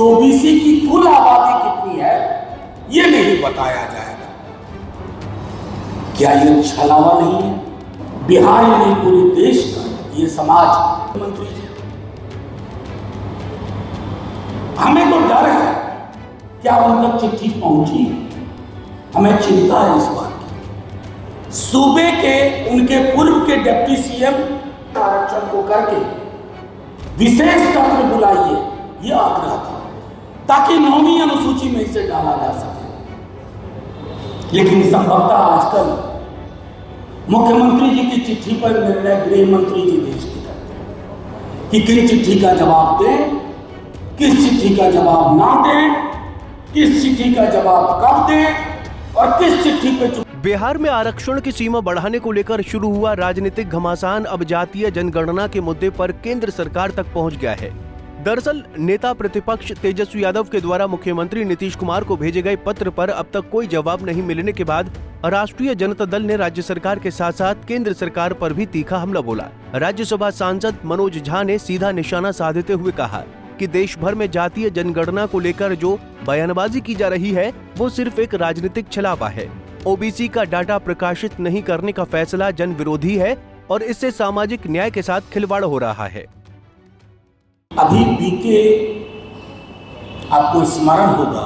OBC की कुल आबादी कितनी है ये नहीं बताया जाएगा। क्या ये छलावा नहीं है? बिहार ही नहीं पूरे देश का ये समाज मंत्री जी, हमें तो डर है क्या उन तक चिट्ठी पहुंची, हमें चिंता है इस बात की। सूबे के उनके पूर्व के डिप्टी सीएम आरक्षण को करके विशेष सत्र बुलाइए, यह आग्रह था ताकि 9वीं अनुसूची में इसे डाला जा सके। लेकिन संभवतः आजकल मुख्यमंत्री जी की चिट्ठी पर निर्णय गृह मंत्री जी देश की करते हैं कि किस चिट्ठी का जवाब दें, किस चिट्ठी का जवाब ना दें, किस चिट्ठी का जवाब कब दें और किस चिट्ठी पे। बिहार में आरक्षण की सीमा बढ़ाने को लेकर शुरू हुआ राजनीतिक घमासान अब जातीय जनगणना के मुद्दे पर केंद्र सरकार तक पहुंच गया है। दरअसल नेता प्रतिपक्ष तेजस्वी यादव के द्वारा मुख्यमंत्री नीतीश कुमार को भेजे गए पत्र पर अब तक कोई जवाब नहीं मिलने के बाद राष्ट्रीय जनता दल ने राज्य सरकार के साथ साथ केंद्र सरकार पर भी तीखा हमला बोला। राज्यसभा सांसद मनोज झा ने सीधा निशाना साधते हुए कहा कि देश भर में जातीय जनगणना को लेकर जो बयानबाजी की जा रही है वो सिर्फ एक राजनीतिक छलावा है। ओबीसी का डाटा प्रकाशित नहीं करने का फैसला जन विरोधी है और इससे सामाजिक न्याय के साथ खिलवाड़ हो रहा है। अभी बीते आपको स्मरण होगा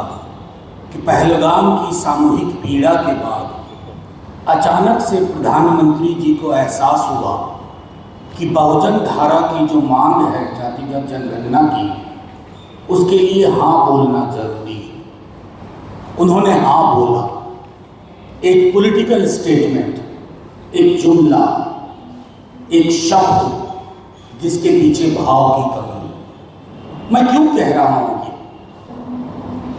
कि पहलगाम की सामूहिक पीड़ा के बाद अचानक से प्रधानमंत्री जी को एहसास हुआ कि बहुजन धारा की जो मांग है जातिगत जनगणना की, उसके लिए हाँ बोलना जरूरी है। उन्होंने हाँ बोला, एक पॉलिटिकल स्टेटमेंट, एक जुमला, एक शब्द जिसके पीछे भाव की कमी। मैं क्यों कह रहा हूं ये?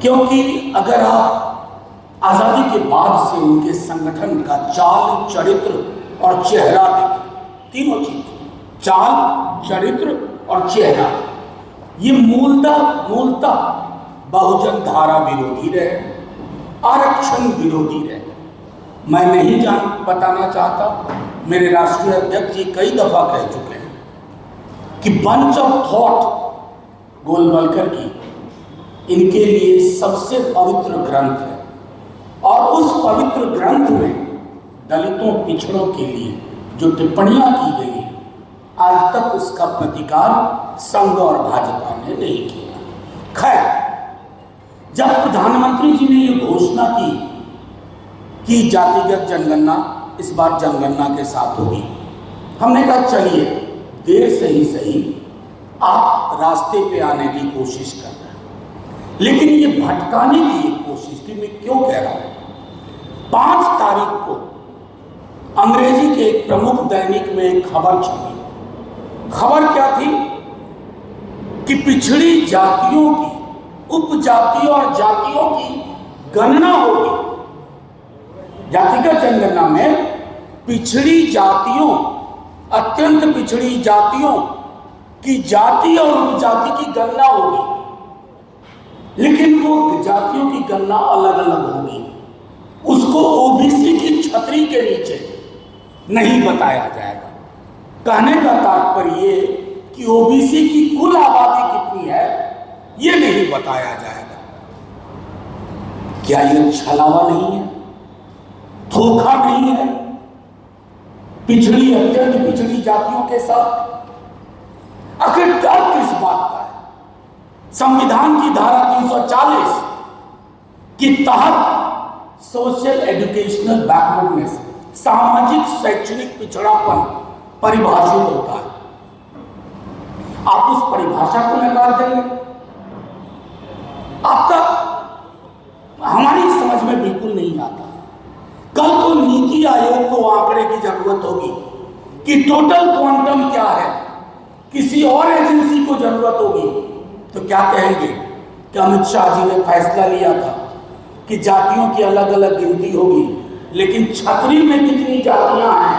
क्योंकि अगर आप आजादी के बाद से उनके संगठन का चाल, चरित्र और चेहरा देखें, तीनों चीज, चाल, चरित्र और चेहरा, ये मूलतः बहुजन धारा विरोधी रहे, आरक्षण विरोधी रहे। मैं नहीं बताना चाहता, मेरे राष्ट्रीय अध्यक्ष जी कई दफा कह चुके हैं कि बंच ऑफ थॉट गोलवलकर की इनके लिए सबसे पवित्र ग्रंथ है और उस पवित्र ग्रंथ में दलितों, पिछड़ों के लिए जो टिप्पणियां की गई हैं, आज तक उसका प्रतिकार संघ और भाजपा ने नहीं किया। खैर, जब प्रधानमंत्री जी ने ये घोषणा की कि जातिगत जनगणना इस बार जनगणना के साथ होगी, हमने कहा चलिए देर से ही सही आप रास्ते पे आने की कोशिश कर रहे हैं। लेकिन ये भटकाने की एक कोशिश थी। मैं क्यों कह रहा हूं? 5 तारीख को अंग्रेजी के एक प्रमुख दैनिक में एक खबर छपी। खबर क्या थी कि पिछड़ी जातियों की, उपजातियों और जातियों की गणना होगी। जातिगत जनगणना में पिछड़ी जातियों, अत्यंत पिछड़ी जातियों की जाति और उपजाति की गणना होगी, लेकिन वो जातियों की गणना अलग अलग होगी। उसको ओबीसी की छतरी के नीचे नहीं बताया जाएगा। कहने का तात्पर्य ये कि ओबीसी की कुल आबादी कितनी है ये नहीं बताया जाएगा। क्या ये छलावा नहीं है? धोखा नहीं है पिछड़ी, अत्यंत पिछड़ी जातियों के साथ? आखिर डर किस बात का है? संविधान की धारा 340 के तहत सोशल एजुकेशनल बैकवर्डनेस, सामाजिक शैक्षणिक पिछड़ापन परिभाषित होता है। आप उस परिभाषा को नकार देंगे? आपका हमारी समझ में बिल्कुल नहीं आता। कल तो नीति आयोग को आंकड़े की जरूरत होगी कि टोटल क्वांटम क्या है, किसी और एजेंसी को जरूरत होगी तो क्या कहेंगे कि अमित शाह जी ने फैसला लिया था कि जातियों की अलग अलग गिनती होगी, लेकिन छतरी में कितनी जातियां हैं,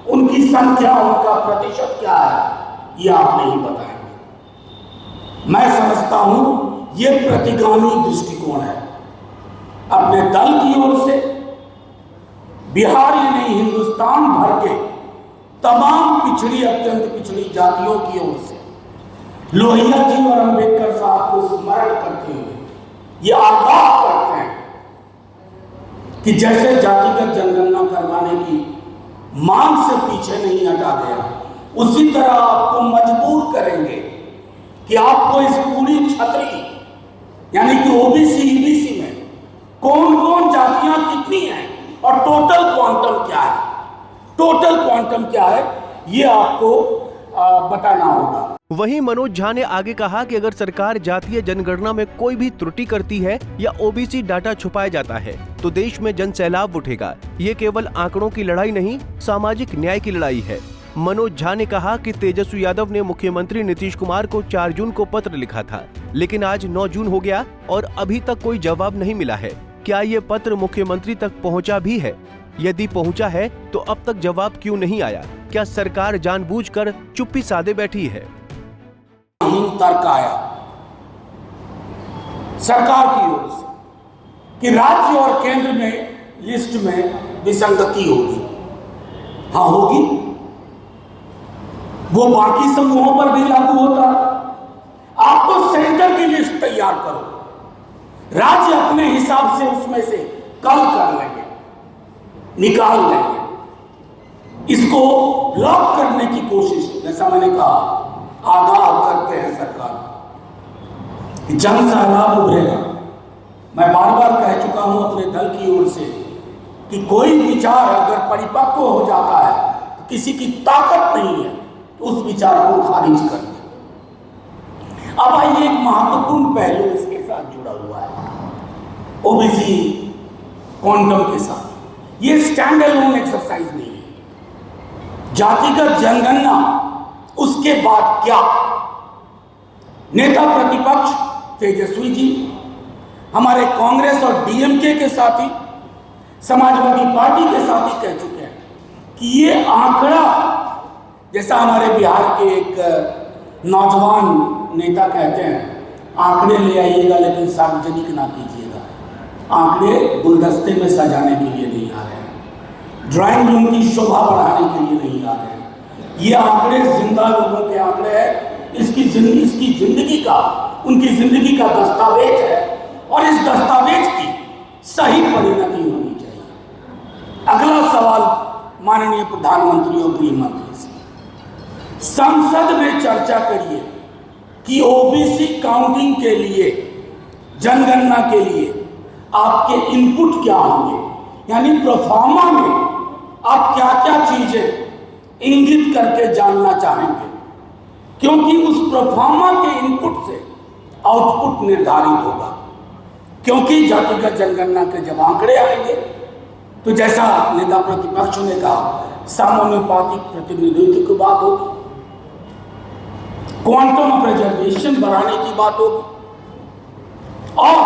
उनकी संख्या, उनका प्रतिशत क्या है, ये आप नहीं बताएंगे। मैं समझता हूं ये प्रतिगामी दृष्टिकोण है। अपने दल की ओर से बिहार ही नहीं हिंदुस्तान भर के तमाम पिछड़ी, अत्यंत पिछड़ी जातियों की ओर से लोहिया जी और अंबेडकर साहब को स्मरण करते हुए ये आगाह करते हैं कि जैसे जातिगत जनगणना करवाने की मांग से पीछे नहीं हटा गया, उसी तरह आपको मजबूर करेंगे कि आपको इस पूरी छतरी यानी कि ओबीसी ईबीसी में कौन कौन जातियां कितनी हैं और टोटल क्वांटम क्या है, ये आपको बताना होगा। वहीं मनोज झा ने आगे कहा कि अगर सरकार जातीय जनगणना में कोई भी त्रुटि करती है या ओबीसी डाटा छुपाया जाता है तो देश में जन सैलाब उठेगा। ये केवल आंकड़ों की लड़ाई नहीं, सामाजिक न्याय की लड़ाई है। मनोज झा ने कहा कि तेजस्वी यादव ने मुख्यमंत्री नीतीश कुमार को 4 जून को पत्र लिखा था, लेकिन आज 9 जून हो गया और अभी तक कोई जवाब नहीं मिला है। क्या ये पत्र मुख्यमंत्री तक पहुंचा भी है? यदि पहुंचा है तो अब तक जवाब क्यों नहीं आया? क्या सरकार जानबूझकर चुप्पी साधे बैठी है? तर्क आया सरकार की ओर से कि राज्य और केंद्र में लिस्ट में विसंगति होगी। हाँ होगी, वो बाकी समूहों पर भी लागू होता। आप तो सेंटर की लिस्ट तैयार करो, राज्य अपने हिसाब से उसमें से कल कर लेंगे, निकाल लेंगे। इसको लॉक करने की कोशिश, जैसा मैंने कहा, आगाह करते हैं सरकार कि जन सैलाब उभरेगा। मैं बार बार कह चुका हूं अपने दल की ओर से कि कोई विचार अगर परिपक्व हो जाता है, किसी की ताकत नहीं है तो उस विचार को खारिज कर दे। अब आइए, एक महत्वपूर्ण पहलू इसके साथ जुड़ा हुआ है, ओबीसी क्वांटम के साथ। ये स्टैंड अलोन एक्सरसाइज नहीं है। जातिगत जनगणना, उसके बाद क्या? नेता प्रतिपक्ष तेजस्वी जी, हमारे कांग्रेस और डीएमके के साथी, समाजवादी पार्टी के साथी कह चुके हैं कि ये आंकड़ा, जैसा हमारे बिहार के एक नौजवान नेता कहते हैं, आंकड़े ले आइएगा लेकिन सार्वजनिक ना कीजिएगा। आंकड़े गुलदस्ते में सजाने के लिए नहीं आ रहे हैं, ड्राइंग रूम की शोभा बढ़ाने के लिए नहीं आ रहे हैं। ये आंकड़े जिंदा लोगों के आंकड़े हैं, इसकी जिंदगी का, उनकी जिंदगी का दस्तावेज है और इस दस्तावेज की सही परिणति होनी चाहिए। अगला सवाल माननीय प्रधानमंत्री और गृह मंत्री से, संसद में चर्चा करिए कि ओबीसी काउंटिंग के लिए, जनगणना के लिए आपके इनपुट क्या होंगे, यानी प्रोफार्मा में आप क्या क्या चीजें इंगित करके जानना चाहेंगे, क्योंकि उस प्रोफार्मा के इनपुट से आउटपुट निर्धारित होगा। क्योंकि जातिगत जनगणना के जब आंकड़े आएंगे तो जैसा नेता प्रतिपक्ष ने कहा, समानुपातिक प्रतिनिधित्व की बात होगी, क्वांटम ऑफ रिजर्वेशन बढ़ाने की बात होगी और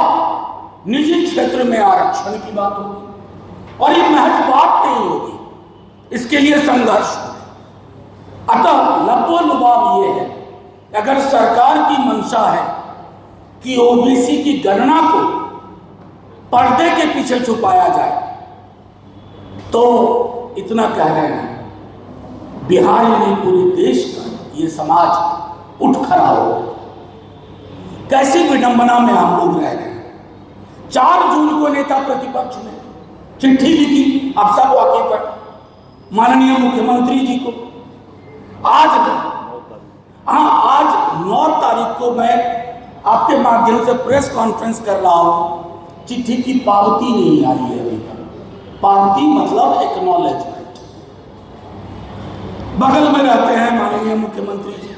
निजी क्षेत्र में आरक्षण की बात होगी। और ये महज बात नहीं होगी, इसके लिए संघर्ष होगा। अतः लबो-लुबाब ये है, अगर सरकार की मंशा है कि ओबीसी की गणना को पर्दे के पीछे छुपाया जाए, तो इतना कह रहे हैं, बिहार ही नहीं पूरे देश का ये समाज उठ खड़ा हो। कैसी विडंबना में हम लोग रह रहे हैं। 4 जून को नेता प्रतिपक्ष ने चिट्ठी लिखी, आप सब वाकिफ हैं, माननीय मुख्यमंत्री जी को। आज 9 तारीख को मैं आपके माध्यम से प्रेस कॉन्फ्रेंस कर रहा हूं, चिट्ठी की पावती नहीं आई है अभी तक। पावती मतलब एक्नॉलेजमेंट। बगल में रहते हैं माननीय मुख्यमंत्री जी,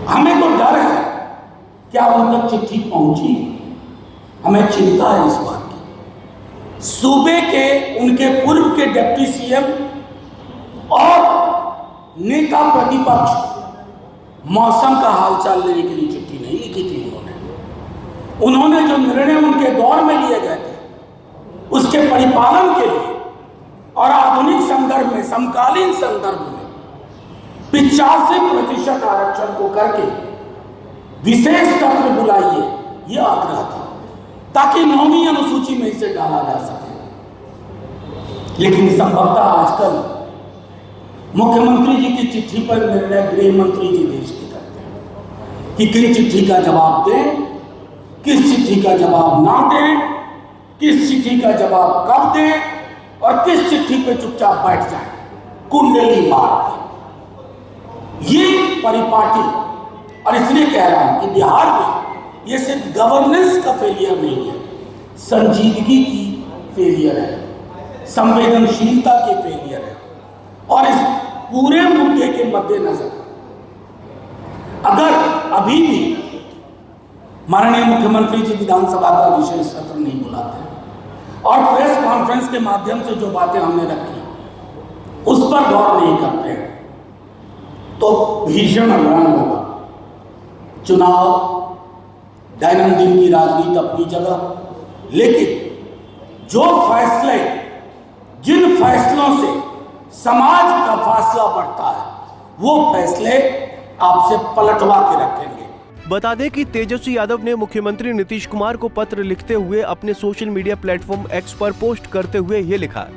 हमें तो डर है क्या उन तक चिट्ठी पहुंची, हमें चिंता है इस बात की। सूबे के, उनके पूर्व के डिप्टी सीएम और नेता प्रतिपक्ष मौसम का हालचाल लेने के लिए चिट्ठी नहीं लिखी थी उन्होंने जो निर्णय उनके दौर में लिए गए थे उसके परिपालन के लिए और आधुनिक संदर्भ में, समकालीन संदर्भ में 85% आरक्षण को करके विशेष सत्र बुलाइए, यह आग्रह था, ताकि 9वीं अनुसूची में इसे डाला जा सके। लेकिन संभवतः आजकल मुख्यमंत्री जी की चिट्ठी पर निर्णय गृह मंत्री जी देश के करते हैं कि किस चिट्ठी का जवाब दें, किस चिट्ठी का जवाब ना दें, किस चिट्ठी का जवाब कब दें और किस चिट्ठी पे चुपचाप बैठ जाए, कुंडली मार के। ये परिपाटी, और इसलिए कह रहा हूं कि बिहार में ये सिर्फ गवर्नेंस का फेलियर नहीं है, संजीदगी की फेलियर है, संवेदनशीलता के फेलियर है। और इस पूरे मुद्दे के मद्देनजर अगर अभी भी माननीय मुख्यमंत्री जी विधानसभा का विशेष सत्र नहीं बुलाते और प्रेस कॉन्फ्रेंस के माध्यम से जो बातें हमने रखी उस पर गौर नहीं करते हैं, तो भीषण रण होगा। चुनाव, दैनंदिन की राजनीति अपनी जगह, लेकिन जो फैसले, जिन फैसलों से समाज का फासला बढ़ता है, वो फैसले आपसे पलटवा के रखेंगे। बता दें कि तेजस्वी यादव ने मुख्यमंत्री नीतीश कुमार को पत्र लिखते हुए अपने सोशल मीडिया प्लेटफॉर्म एक्स पर पोस्ट करते हुए ये लिखा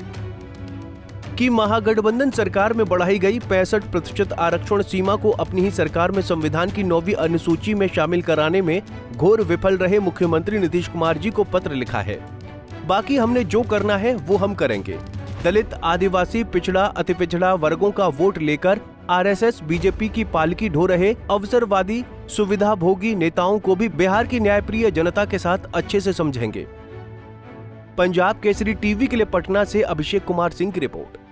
कि महागठबंधन सरकार में बढ़ाई गई 65% आरक्षण सीमा को अपनी ही सरकार में संविधान की 9वीं अनुसूची में शामिल कराने में घोर विफल रहे मुख्यमंत्री नीतीश कुमार जी को पत्र लिखा है। बाकी हमने जो करना है वो हम करेंगे। दलित, आदिवासी, पिछड़ा, अति पिछड़ा वर्गों का वोट लेकर आरएसएस, बीजेपी की पालकी ढो रहे अवसरवादी, सुविधा भोगी नेताओं को भी बिहार की न्यायप्रिय जनता के साथ अच्छे से समझेंगे। पंजाब केसरी टीवी के लिए पटना से अभिषेक कुमार सिंह की रिपोर्ट।